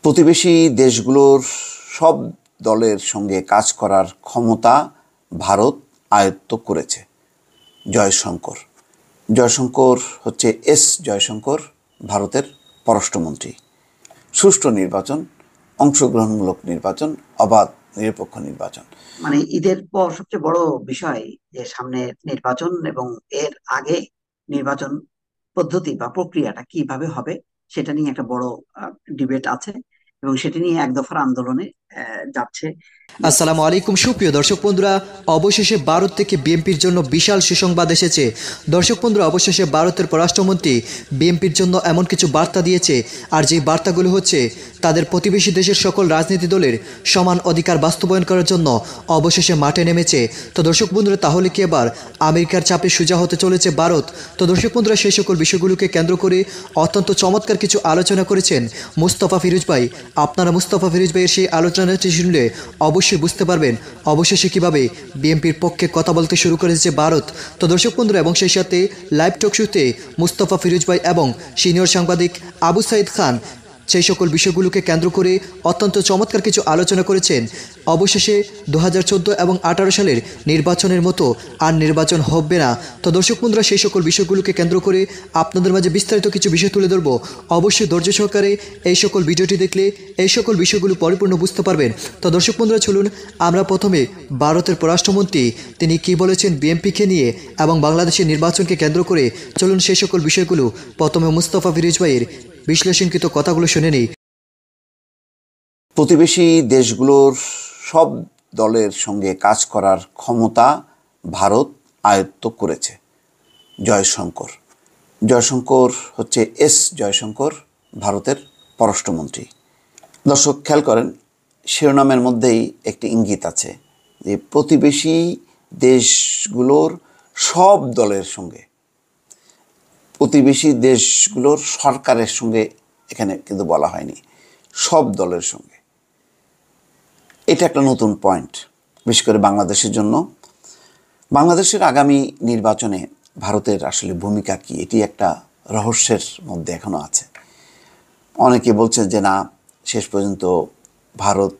প্রতিবেশী দেশগুলোর সব দলের সঙ্গে কাজ করার ক্ষমতা ভারত আয়ত্ত করেছে। জয়শঙ্কর জয়শঙ্কর হচ্ছে জয়শঙ্কর, ভারতের পররাষ্ট্রমন্ত্রী। সুষ্ঠু নির্বাচন, অংশগ্রহণমূলক নির্বাচন, অবাধ নিরপেক্ষ নির্বাচন। মানে ঈদের পর সবচেয়ে বড় বিষয় যে সামনে নির্বাচন এবং এর আগে নির্বাচন পদ্ধতি বা প্রক্রিয়াটা কিভাবে হবে সেটা নিয়ে একটা বড় ডিবেট আছে এবং সেটা নিয়ে এক দফার আন্দোলনে যাচ্ছে। আসসালামু আলাইকুম সুপ্রিয় দর্শক বন্ধুরা, অবশেষে ভারত থেকে বিএনপির জন্য বিশাল সুসংবাদ এসেছে। দর্শক বন্ধুরা, অবশেষে ভারতের পররাষ্ট্রমন্ত্রী বিএনপির জন্য এমন কিছু বার্তা দিয়েছে, আর যেই বার্তাগুলো হচ্ছে তাদের প্রতিবেশী দেশের সকল রাজনীতি দলের সমান অধিকার বাস্তবায়ন করার জন্য অবশেষে মাঠে নেমেছে। তো দর্শক বন্ধুরা, তাহলে কি এবার আমেরিকার চাপে সোজা হতে চলেছে ভারত? তো দর্শক বন্ধুরা, সেই সকল বিষয়গুলোকে কেন্দ্র করে অত্যন্ত চমৎকার কিছু আলোচনা করেছেন মুস্তাফা ফিরোজ ভাই। আপনারা মুস্তাফা ফিরোজ ভাইয়ের সেই আলোচনাটি শুনলে অবশ্যই বুঝতে পারবেন অবশেষে কীভাবে বিএনপির পক্ষে কথা বলতে শুরু করেছে ভারত। তো দর্শক বন্ধুরা, এবং সেই সাথে লাইভ টক শোতে মুস্তাফা ফিরোজ ভাই এবং সিনিয়র সাংবাদিক আবু সাইদ খান সেই সকল বিষয়গুলোকে কেন্দ্র করে অত্যন্ত চমৎকার কিছু আলোচনা করেছেন। অবশেষে 2014 এবং 18 সালের নির্বাচনের মতো আর নির্বাচন হবে না। তো দর্শক বন্ধুরা, সেই সকল বিষয়গুলোকে কেন্দ্র করে আপনাদের মাঝে বিস্তারিত কিছু বিষয় তুলে ধরব। অবশ্যই ধৈর্য সহকারে এই সকল ভিডিওটি দেখলে এই সকল বিষয়গুলো পরিপূর্ণ বুঝতে পারবেন। তো দর্শক বন্ধুরা, চলুন আমরা প্রথমে ভারতের পররাষ্ট্রমন্ত্রী তিনি কি বলেছেন বিএনপিকে নিয়ে এবং বাংলাদেশের নির্বাচনকে কেন্দ্র করে, চলুন সেই সকল বিষয়গুলো প্রথমে মুস্তাফা ফিরোজ ভাইয়ের বিশ্লেষণকৃত কথাগুলো শুনে নেই। প্রতিবেশী দেশগুলোর সব দলের সঙ্গে কাজ করার ক্ষমতা ভারত আয়ত্ত করেছে। জয়শঙ্কর জয়শঙ্কর হচ্ছে জয়শঙ্কর, ভারতের পররাষ্ট্রমন্ত্রী। দর্শক খেয়াল করেন, শিরোনামের মধ্যেই একটি ইঙ্গিত আছে যে প্রতিবেশী দেশগুলোর সব দলের সঙ্গে, প্রতিবেশী দেশগুলোর সরকারের সঙ্গে এখানে কিন্তু বলা হয়নি, সব দলের সঙ্গে। এটা একটা নতুন পয়েন্ট, বিশেষ করে বাংলাদেশের জন্য। বাংলাদেশের আগামী নির্বাচনে ভারতের আসলে ভূমিকা কী, এটি একটা রহস্যের মধ্যে এখনও আছে। অনেকে বলছেন যে না, শেষ পর্যন্ত ভারত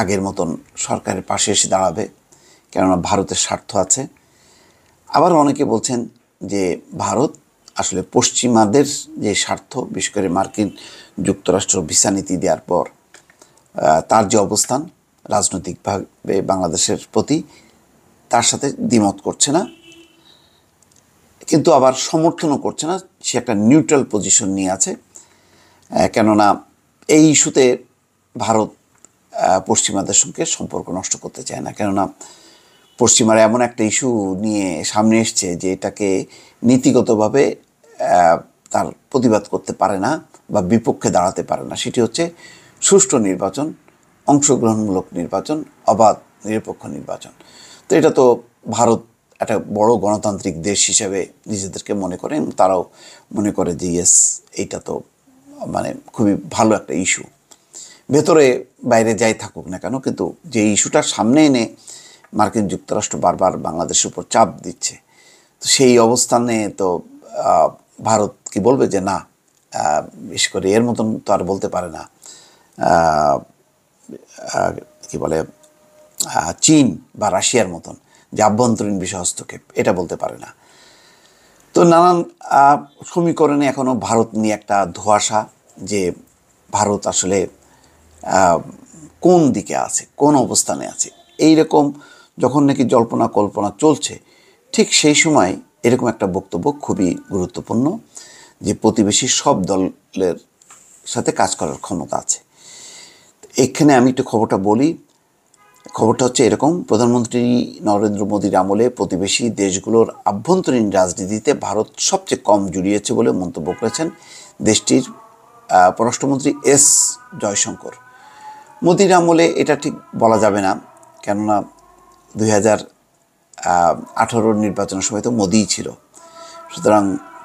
আগের মতন সরকারের পাশে এসে দাঁড়াবে, কেননা ভারতের স্বার্থ আছে। আবার অনেকে বলছেন যে ভারত আসলে পশ্চিমাদের যে স্বার্থ, বিশেষ করে মার্কিন যুক্তরাষ্ট্র ভিসা নীতি দেওয়ার পর তার যে অবস্থান রাজনৈতিকভাবে বাংলাদেশের প্রতি, তার সাথে দ্বিমত করছে না, কিন্তু আবার সমর্থনও করছে না। সে একটা নিউট্রাল পজিশন নিয়ে আছে, কেননা এই ইস্যুতে ভারত পশ্চিমাদের সঙ্গে সম্পর্ক নষ্ট করতে চায় না। কেননা পশ্চিমারা এমন একটা ইস্যু নিয়ে সামনে এসছে যে এটাকে নীতিগতভাবে তার প্রতিবাদ করতে পারে না বা বিপক্ষে দাঁড়াতে পারে না। সেটি হচ্ছে সুষ্ঠু নির্বাচন, অংশগ্রহণমূলক নির্বাচন, অবাধ নিরপেক্ষ নির্বাচন। তো এটা তো ভারত একটা বড় গণতান্ত্রিক দেশ হিসেবে নিজেদেরকে মনে করে, তারাও মনে করে যে ইয়েস, এইটা তো মানে খুবই ভালো একটা ইস্যু। ভেতরে বাইরে যাই থাকুক না কেন, কিন্তু যে ইস্যুটা সামনে এনে মার্কিন যুক্তরাষ্ট্র বারবার বাংলাদেশের উপর চাপ দিচ্ছে, তো সেই অবস্থানে তো ভারত কি বলবে যে না, বিশেষ করে এর মতন তো আর বলতে পারে না, কি বলে চীন বা রাশিয়ার মতন যে আভ্যন্তরীণ বিষয় হস্তক্ষেপ, এটা বলতে পারে না। তো নানান সমীকরণে এখনও ভারত নিয়ে একটা ধোঁয়াশা, যে ভারত আসলে কোন দিকে আছে, কোন অবস্থানে আছে, এই রকম যখন নাকি জল্পনা কল্পনা চলছে, ঠিক সেই সময় এরকম একটা বক্তব্য খুবই গুরুত্বপূর্ণ, যে প্রতিবেশী সব দলের সাথে কাজ করার ক্ষমতা আছে। এখানে আমি একটু খবরটা বলি। খবরটা হচ্ছে এরকম: প্রধানমন্ত্রী নরেন্দ্র মোদীর আমলে প্রতিবেশী দেশগুলোর আভ্যন্তরীণ রাজনীতিতে ভারত সবচেয়ে কম জড়িয়েছে বলে মন্তব্য করেছেন দেশটির পররাষ্ট্রমন্ত্রী জয়শঙ্কর। মোদীর আমলে এটা ঠিক বলা যাবে না, কেননা 2018 নির্বাচনের সময় তো মোদিই ছিল। সুতরাং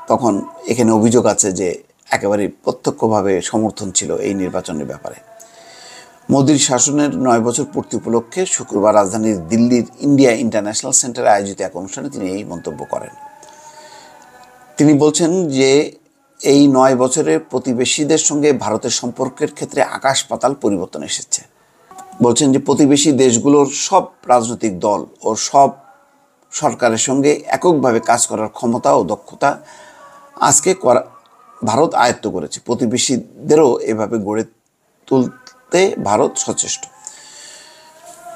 তখন এখানে অভিযোগ আছে যে একেবারে প্রত্যক্ষভাবে সমর্থন ছিল এই নির্বাচনের ব্যাপারে। মোদির শাসনের 9 বছর পূর্তি উপলক্ষে শুক্রবার রাজধানীর দিল্লির ইন্ডিয়া ইন্টারন্যাশনাল সেন্টারে আয়োজিত এক অনুষ্ঠানে তিনি এই মন্তব্য করেন। তিনি বলছেন যে এই 9 বছরে প্রতিবেশীদের সঙ্গে ভারতের সম্পর্কের ক্ষেত্রে আকাশ পাতাল পরিবর্তন এসেছে। বলছেন যে প্রতিবেশী দেশগুলোর সব রাজনৈতিক দল ও সব সরকারের সঙ্গে এককভাবে কাজ করার ক্ষমতা ও দক্ষতা আজকে ভারত আয়ত্ত করেছে। প্রতিবেশীদেরও এভাবে গড়ে তুলতে ভারত সচেষ্ট।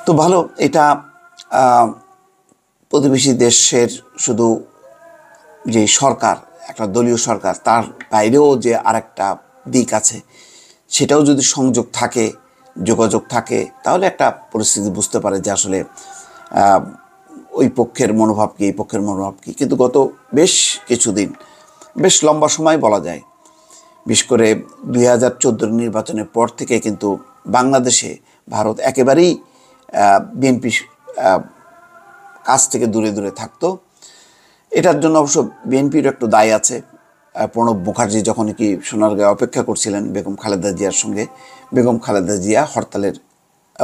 তো ভালো, এটা প্রতিবেশী দেশের শুধু যে সরকার, একটা দলীয় সরকার, তার বাইরেও যে আরেকটা দিক আছে, সেটাও যদি সংযোগ থাকে, যোগাযোগ থাকে, তাহলে একটা পরিস্থিতি বুঝতে পারে যে আসলে ওই পক্ষের মনোভাব কী, এই পক্ষের মনোভাব কী। কিন্তু গত বেশ কিছুদিন, বেশ লম্বা সময় বলা যায়, বিশেষ করে 2014 নির্বাচনের পর থেকে কিন্তু বাংলাদেশে ভারত একেবারেই বিএনপি কাছ থেকে দূরে দূরে থাকতো। এটার জন্য অবশ্য বিএনপির একটু দায় আছে। প্রণব মুখার্জি যখন কি সোনারগাঁয়ে অপেক্ষা করছিলেন বেগম খালেদা জিয়ার সঙ্গে, বেগম খালেদা জিয়া হরতালের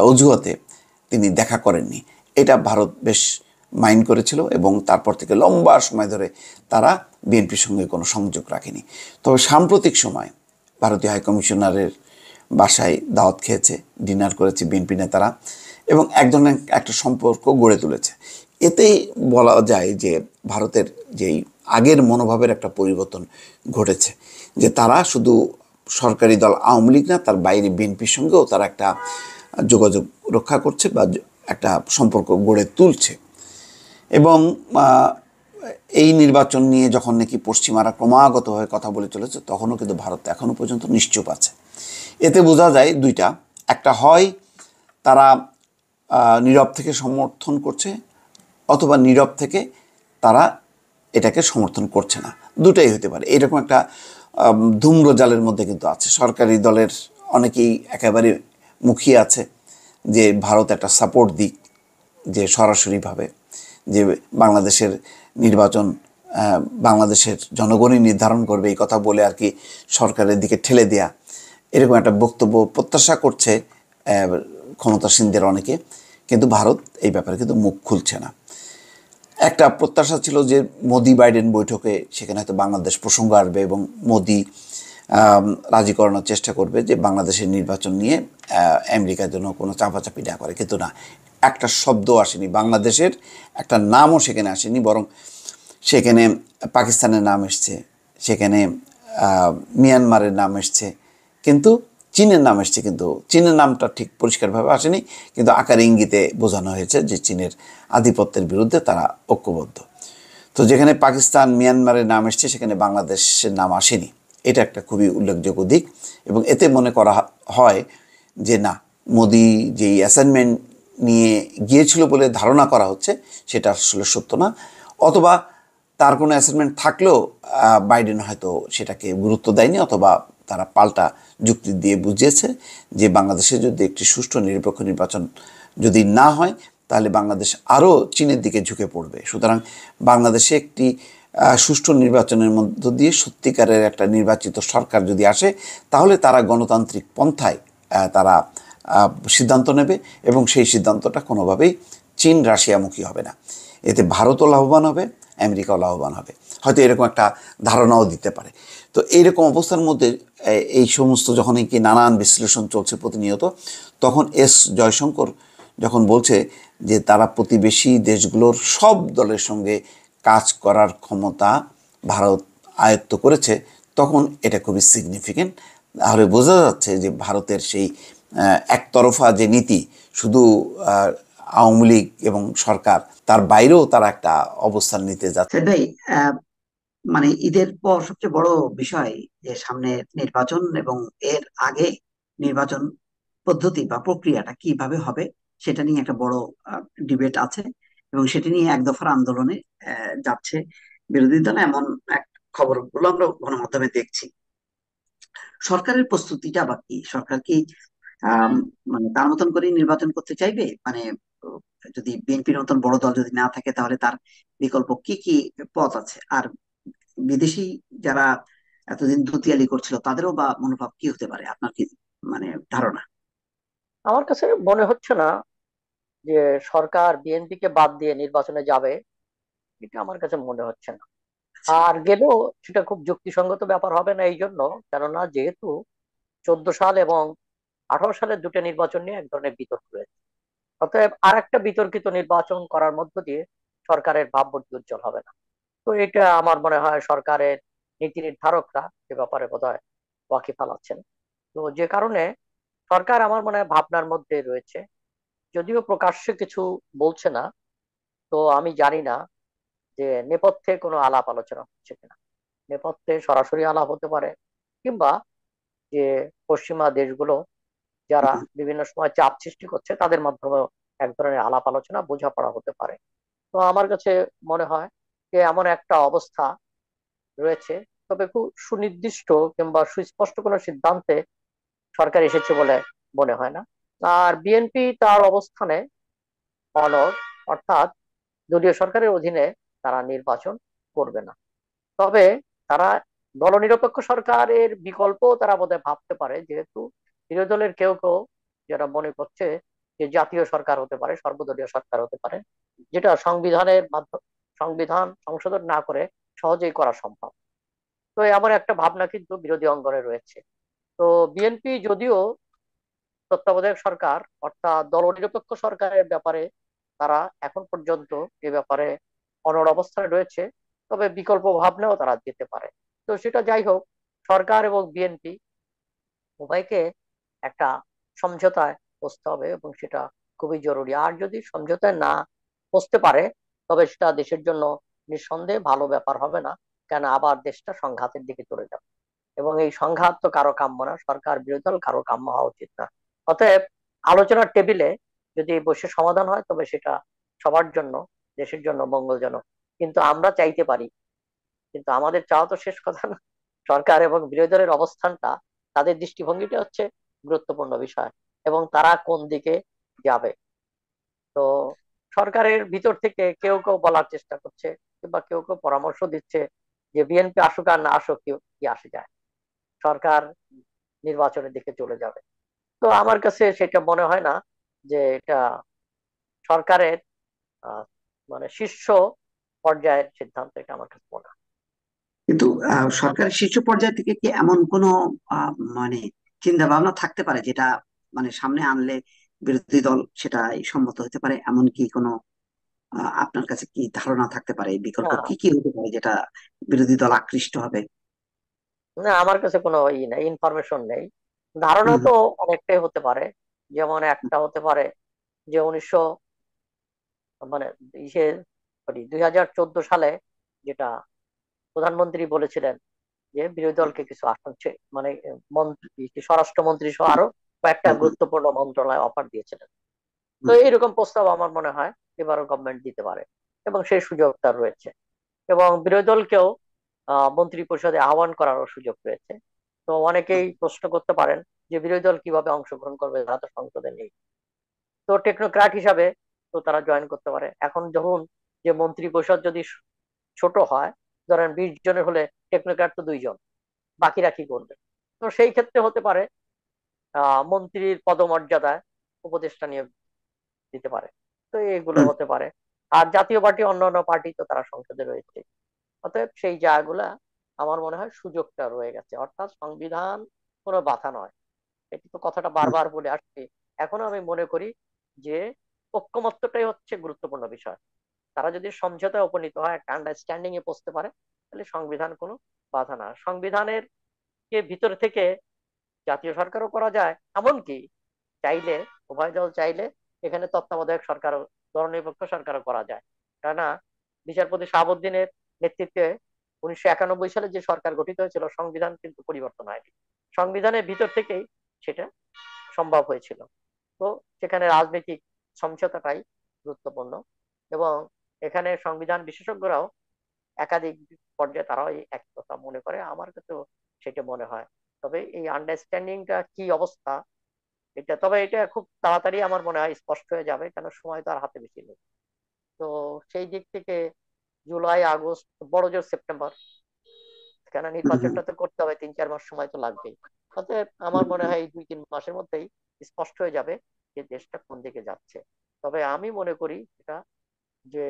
অজুহাতে তিনি দেখা করেননি। এটা ভারত বেশ মাইন্ড করেছিল এবং তারপর থেকে লম্বা সময় ধরে তারা বিএনপির সঙ্গে কোনো সংযোগ রাখেনি। তবে সাম্প্রতিক সময় ভারতীয় হাইকমিশনারের বাসায় দাওয়াত খেয়েছে, ডিনার করেছে বিএনপি নেতারা এবং একজনের একটা সম্পর্ক গড়ে তুলেছে। এতেই বলা যায় যে ভারতের যেই আগের মনোভাবের একটা পরিবর্তন ঘটেছে, যে তারা শুধু সরকারি দল আওয়ামী লীগ না, তার বাইরে বিএনপির সঙ্গেও তারা একটা যোগাযোগ রক্ষা করছে বা একটা সম্পর্ক গড়ে তুলছে। এবং এই নির্বাচন নিয়ে যখন নাকি পশ্চিমারা ক্রমাগতভাবে কথা বলে চলেছে, তখনও কিন্তু ভারত এখনও পর্যন্ত নিশ্চুপ আছে। এতে বোঝা যায় দুইটা, একটা হয় তারা নীরব থেকে সমর্থন করছে, অথবা নীরব থেকে তারা এটাকে সমর্থন করছে না। দুটাই হতে পারে। এরকম একটা ধূম্রজালের মধ্যে কিন্তু আছে। সরকারি দলের অনেকেই একেবারে মুখিয়ে আছে যে ভারত একটা সাপোর্ট দিক, যে সরাসরিভাবে যে বাংলাদেশের নির্বাচন বাংলাদেশের জনগণই নির্ধারণ করবে, এই কথা বলে আর কি সরকারের দিকে ঠেলে দেয়া, এরকম একটা বক্তব্য প্রত্যাশা করছে ক্ষমতাসীনদের অনেকে। কিন্তু ভারত এই ব্যাপারে কিন্তু মুখ খুলছে না। একটা প্রত্যাশা ছিল যে মোদি বাইডেন বৈঠকে সেখানে হয়তো বাংলাদেশ প্রসঙ্গ আসবে এবং মোদি রাজি করানোর চেষ্টা করবে যে বাংলাদেশের নির্বাচন নিয়ে আমেরিকার জন্য কোনো চাপাচাপি না করে। কিন্তু না, একটা শব্দ আসেনি, বাংলাদেশের একটা নামও সেখানে আসেনি। বরং সেখানে পাকিস্তানের নাম এসছে, সেখানে মিয়ানমারের নাম এসছে, কিন্তু চীনের নাম এসছে। কিন্তু চীনের নামটা ঠিক পরিষ্কারভাবে আসেনি, কিন্তু আকার ইঙ্গিতে বোঝানো হয়েছে যে চীনের আধিপত্যের বিরুদ্ধে তারা ঐক্যবদ্ধ। তো যেখানে পাকিস্তান, মিয়ানমারের নাম এসছে, সেখানে বাংলাদেশের নাম আসেনি। এটা একটা খুবই উল্লেখযোগ্য দিক। এবং এতে মনে করা হয় যে না, মোদি যেই অ্যাসাইনমেন্ট নিয়ে গিয়েছিল বলে ধারণা করা হচ্ছে সেটা আসলে সত্য না, অথবা তার কোনো অ্যাসাইনমেন্ট থাকলেও বাইডেন হয়তো সেটাকে গুরুত্ব দেয়নি, অথবা তারা পাল্টা যুক্তি দিয়ে বুঝিয়েছে যে বাংলাদেশে যদি একটি সুষ্ঠু নিরপেক্ষ নির্বাচন যদি না হয়, তাহলে বাংলাদেশ আরও চীনের দিকে ঝুঁকে পড়বে। সুতরাং বাংলাদেশে একটি সুষ্ঠু নির্বাচনের মধ্য দিয়ে সত্যিকারের একটা নির্বাচিত সরকার যদি আসে, তাহলে তারা গণতান্ত্রিক পন্থায় তারা সিদ্ধান্ত নেবে এবং সেই সিদ্ধান্তটা কোনোভাবেই চীন রাশিয়ামুখী হবে না। এতে ভারতও লাভবান হবে, আমেরিকাও লাভবান হবে, হয়তো এরকম একটা ধারণাও দিতে পারে। তো এইরকম অবস্থার মধ্যে এই সমস্ত যখন কি নানান বিশ্লেষণ চলছে প্রতিনিয়ত, তখন এস জয়শঙ্কর যখন বলছে যে তারা প্রতিবেশী দেশগুলোর সব দলের সঙ্গে কাজ করার ক্ষমতা ভারত আয়ত্ত করেছে, তখন এটা খুবই সিগনিফিকেন্ট। তাহলে বোঝা যাচ্ছে যে ভারতের সেই একতরফা যে নীতি, শুধু আওয়ামী লীগ এবং সরকার, তার বাইরেও তারা একটা অবস্থান নিতে যাচ্ছে। ভাই, মানে ঈদের পর সবচেয়ে বড় বিষয় যে সামনে নির্বাচন এবং এর আগে নির্বাচন পদ্ধতি বা প্রক্রিয়াটা কিভাবে হবে সেটা নিয়ে একটা বড় ডিবেট আছে এবং সেটা নিয়ে এক দফার আন্দোলনে যাচ্ছে বিরোধী দল, এমন এক খবরগুলো আমরা গণমাধ্যমে দেখছি। সরকারের প্রস্তুতিটা বা কি? সরকার কি আম, মানে তার মতন করে নির্বাচন করতে চাইবে? মানে আহ, যদি বিএনপির মতন বড় দল যদি না থাকে, তাহলে তার বিকল্প কি কি পথ আছে? আর বিদেশি যারা এতদিন দুতিয়ালি করছিল, তাদেরও বা মনোভাব কি হতে পারে? আপনার কি মানে ধারণা? আমার কাছে মনে হচ্ছে না যে সরকার বিএনপি কে বাদ দিয়ে নির্বাচনে যাবে, এটা আমার কাছে মনে হচ্ছে না। আর গেলেও সেটা খুব যুক্তিসঙ্গত ব্যাপার হবে না, এই জন্য কেননা যেহেতু 14 সাল এবং 18 সালের দুটো নির্বাচন নিয়ে এক ধরনের বিতর্ক রয়েছে। অতএব আর একটা বিতর্কিত নির্বাচন করার মধ্য দিয়ে সরকারের ভাবমূর্তি উজ্জ্বল হবে না। তো এটা আমার মনে হয় সরকারের নীতি নির্ধারকরা এ ব্যাপারে বোধহয় ওয়াকিবহাল আছেন। তো যে কারণে সরকার আমার মনে হয় ভাবনার মধ্যে রয়েছে, যদিও প্রকাশ্যে কিছু বলছে না। তো আমি জানি না যে নেপথ্যে কোনো আলাপ আলোচনা হচ্ছে কিনা। নেপথ্যে সরাসরি আলাপ হতে পারে, কিংবা যে পশ্চিমা দেশগুলো যারা বিভিন্ন সময় চাপ সৃষ্টি করছে তাদের মাধ্যমে এক ধরনের আলাপ আলোচনা বোঝাপড়া হতে পারে। তো আমার কাছে মনে হয় যে এমন একটা অবস্থা রয়েছে, তবে খুব সুনির্দিষ্ট কিংবা সুস্পষ্ট কোনো সিদ্ধান্তে সরকার এসেছে বলে মনে হয় না। আর বিএনপি তার অবস্থানে অনড়, অর্থাৎ দলীয় সরকারের অধীনে তারা নির্বাচন করবে না। তবে তারা দলনিরপেক্ষ সরকারের বিকল্প তারা বোধহয় ভাবতে পারে, যেহেতু বিরোধী দলের কেউ কেউ যারা মনে করছে যে জাতীয় সরকার হতে পারে, সর্বদলীয় সরকার হতে পারে, যেটা সংবিধানের মাধ্যমে সংবিধান সংশোধন না করে সহজেই করা সম্ভব। তো এমন একটা ভাবনা কিন্তু বিরোধী অঙ্গনে রয়েছে। তো বিএনপি যদিও তত্ত্বাবধায়ক সরকার অর্থাৎ দলনিরপেক্ষ সরকারের ব্যাপারে তারা এখন পর্যন্ত এ ব্যাপারে অনড় অবস্থায় রয়েছে, তবে বিকল্প ভাবনাও তারা দিতে পারে। তো সেটা যাই হোক, সরকার এবং বিএনপি উভয়কে একটা সমঝোতায় বসতে হবে, এবং সেটা খুবই জরুরি। আর যদি সমঝোতায় না বসতে পারে, তবে সেটা দেশের জন্য নিঃসন্দেহে ভালো ব্যাপার হবে না, কেন আবার দেশটা সংঘাতের দিকে চলে যাবে। এবং এই সংঘাত তো কারো কাম্য না, সরকার বিরোধী দল কারো কাম্য হওয়া উচিত না। অতএব আলোচনার টেবিলে যদি বসে সমাধান হয়, তবে সেটা সবার জন্য, দেশের জন্য মঙ্গলজনক। কিন্তু আমরা চাইতে পারি, কিন্তু আমাদের চাওয়া তো শেষ কথা না। সরকার এবং বিরোধী দলের অবস্থানটা, তাদের দৃষ্টিভঙ্গিটা হচ্ছে গুরুত্বপূর্ণ বিষয়, এবং তারা কোন দিকে যাবে। তো সরকারের ভিতর থেকে কেউ কেউ বলার চেষ্টা করছে, কিংবা কেউ কেউ পরামর্শ দিচ্ছে যে বিএনপি আসুক আর না আসুক, কি কি আসে যায়, সরকার নির্বাচনের দিকে চলে যাবে। তো আমার কাছে সেটা মনে হয় না যে এটা সরকারের আহ, মানে শীর্ষ পর্যায়ের সিদ্ধান্ত, এটা আমার কাছে মনে হয়। কিন্তু সরকারের শীর্ষ পর্যায় থেকে কি এমন কোনো মানে চিন্তা ভাবনা থাকতে পারে যেটা মানে সামনে আনলে বিরোধী দল সেটা সম্মত হতে পারে, এমন কি কোনো আপনার কাছে কি ধারণা থাকতে পারে? এই বিকল্প না, কি কি হতে পারে যেটা বিরোধী দল আকৃষ্ট হবে? না, আমার কাছে কোনো নেই, ইনফরমেশন নেই। ধারণা হুম, তো অনেকটাই হতে পারে। যেমন একটা হতে পারে যে 1900 মানে ইসে 2014 সালে যেটা প্রধানমন্ত্রী বলেছিলেন যে বিরোধী দলকে কিছু আসন মানে মন্ত্রী, স্বরাষ্ট্রমন্ত্রী সহ আরো কয়েকটা হুম, হুম, গুরুত্বপূর্ণ মন্ত্রণালয় অফার দিয়েছিলেন। তো হুম, এইরকম প্রস্তাব আমার মনে হয় এবারও গভর্নমেন্ট দিতে পারে, এবং সেই সুযোগ তার রয়েছে। এবং বিরোধী দলকেও মন্ত্রী পরিষদে আহ্বান করারও সুযোগ রয়েছে। তো অনেকেই প্রশ্ন করতে পারেন যে বিরোধী দল কিভাবে অংশগ্রহণ করবে, তারা তো সংসদে নেই। তো টেকনোক্র্যাট হিসাবে তো তারা জয়েন করতে পারে। এখন যখন যে মন্ত্রী পরিষদ যদি ছোট হয়, ধরেন 20 জনের হলে টেকনোক্র্যাট তো 2 জন, বাকিরা কি করবে? তো সেই ক্ষেত্রে হতে পারে মন্ত্রীর পদমর্যাদায় উপদেষ্টা নিয়োগ দিতে পারে। তো এগুলো হুম, হতে পারে। আর জাতীয় পার্টি, অন্যান্য পার্টি তো তারা সংসদে রয়েছে। অতএব সেই জায়গাগুলা আমার মনে হয় সুযোগটা রয়ে গেছে, অর্থাৎ সংবিধান কোনো বাধা নয়। এটি তো কথাটা হুম, বারবার বলে আসছি। এখনো আমি মনে করি যে ঐক্যমত্যটাই হচ্ছে গুরুত্বপূর্ণ বিষয়। তারা যদি সমঝোতায় উপনীত হয়, একটা আন্ডারস্ট্যান্ডিং এ পৌঁছতে পারে, তাহলে সংবিধান কোনো বাধা না। সংবিধানের কে ভিতর থেকে জাতীয় সরকারও করা যায়, এমনকি চাইলে, উভয় দল চাইলে এখানে তত্ত্বাবধায়ক সরকারও, দলনিরপেক্ষ সরকারও করা যায়। কেননা বিচারপতি শাহাবুদ্দিনের নেতৃত্বে 1991 সালে যে সরকার গঠিত হয়েছিল, সংবিধান কিন্তু পরিবর্তন হয়নি। সংবিধানের ভিতর থেকেই সেটা সম্ভব হয়েছিল। তো সেখানে রাজনৈতিক সমঝোতাটাই গুরুত্বপূর্ণ। এবং এখানে সংবিধান বিশেষজ্ঞরাও একাধিক পর্যায়ে তারাও এই এক কথা মনে করে, আমার কাছেও সেটা মনে হয়। তবে এই আন্ডারস্ট্যান্ডিংটা কি অবস্থা, এটা খুব তাড়াতাড়ি আমার মনে হয় স্পষ্ট হয়ে যাবে, কেন সময় তো আর হাতে বেশি নেই। তো সেই দিক থেকে জুলাই, আগস্ট, বড় জোর সেপ্টেম্বর, কেন হুম, নির্বাচনটা তো করতে হবে, 3-4 মাস সময় তো লাগবেই। অতএব আমার মনে হয় এই 2-3 মাসের মধ্যেই স্পষ্ট হয়ে যাবে যে দেশটা কোন দিকে যাচ্ছে। তবে আমি মনে করি এটা, যে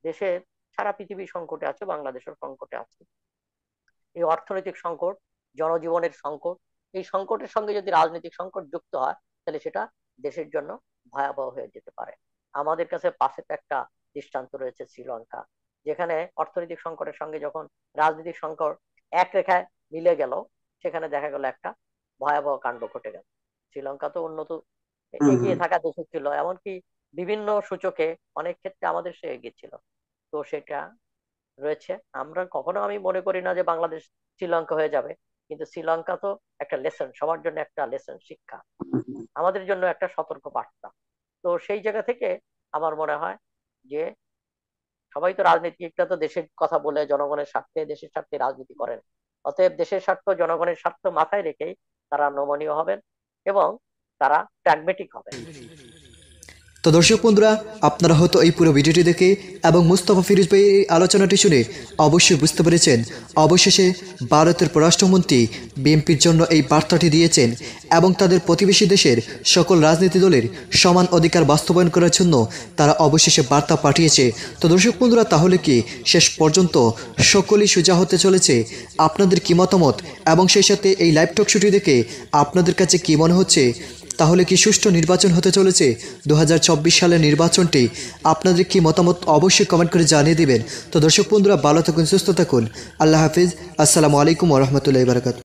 দেশের সারা পৃথিবী সংকটে আছে, বাংলাদেশের সংকটে আছে। এই অর্থনৈতিক সংকট, জনজীবনের সংকট, এই সংকটের সঙ্গে যদি রাজনৈতিক সংকট যুক্ত হয় তাহলে সেটা দেশের জন্য ভয়াবহ হয়ে যেতে পারে। আমাদের কাছে পাশে তো একটা দৃষ্টান্ত রয়েছে শ্রীলঙ্কা, যেখানে অর্থনৈতিক সংকটের সঙ্গে যখন রাজনৈতিক সংকট এক রেখায় মিলে গেল, সেখানে দেখা গেল একটা ভয়াবহ কাণ্ড ঘটে গেল। শ্রীলঙ্কা তো উন্নত হুম এগিয়ে হুম থাকা দেশ ছিল, এমনকি বিভিন্ন সূচকে অনেক ক্ষেত্রে আমাদের সে এগিয়ে ছিল। তো সেটা রয়েছে। আমি মনে করি না যে বাংলাদেশ শ্রীলঙ্কা হয়ে যাবে, কিন্তু শ্রীলঙ্কা তো একটা লেসন, সবার জন্য একটা লেসন, শিক্ষা, হুম। আমাদের জন্য একটা সতর্ক বার্তা। তো সেই জায়গা থেকে আমার মনে হয় যে সবাই তো রাজনীতিকরা তো দেশের কথা বলে জনগণের স্বার্থে, দেশের স্বার্থে রাজনীতি করেন। অতএব দেশের স্বার্থ, জনগণের স্বার্থ মাথায় রেখেই তারা নমনীয় হবেন এবং তারা প্র্যাগমেটিক হবেন। তো দর্শক বন্ধুরা, আপনারা হয়তো এই পুরো ভিডিওটি দেখে এবং মুস্তাফা ফিরোজ ভাই এই আলোচনাটি শুনে অবশ্যই বুঝতে পেরেছেন অবশেষে ভারতের পররাষ্ট্রমন্ত্রী বিএনপির জন্য এই বার্তাটি দিয়েছেন এবং তাদের প্রতিবেশী দেশের সকল রাজনীতি দলের সমান অধিকার বাস্তবায়ন করার জন্য তারা অবশেষে বার্তা পাঠিয়েছে। তো দর্শক বন্ধুরা, তাহলে কি শেষ পর্যন্ত সকলেই সোজা হতে চলেছে? আপনাদের কি মতামত এবং সেই সাথে এই লাইভ টক শোটি দেখে আপনাদের কাছে কি মনে হচ্ছে? তাহলে কি সুষ্ঠু নির্বাচন হতে চলেছে 2024 সালের নির্বাচনটি? আপনাদের কি মতামত অবশ্যই কমেন্ট করে জানিয়ে দিবেন। তো দর্শক বন্ধুরা, ভালো থাকুন, সুস্থ থাকুন। আল্লাহ হাফিজ। আসসালামু আলাইকুম ওয়া রাহমাতুল্লাহি ওয়া বারাকাতুহু।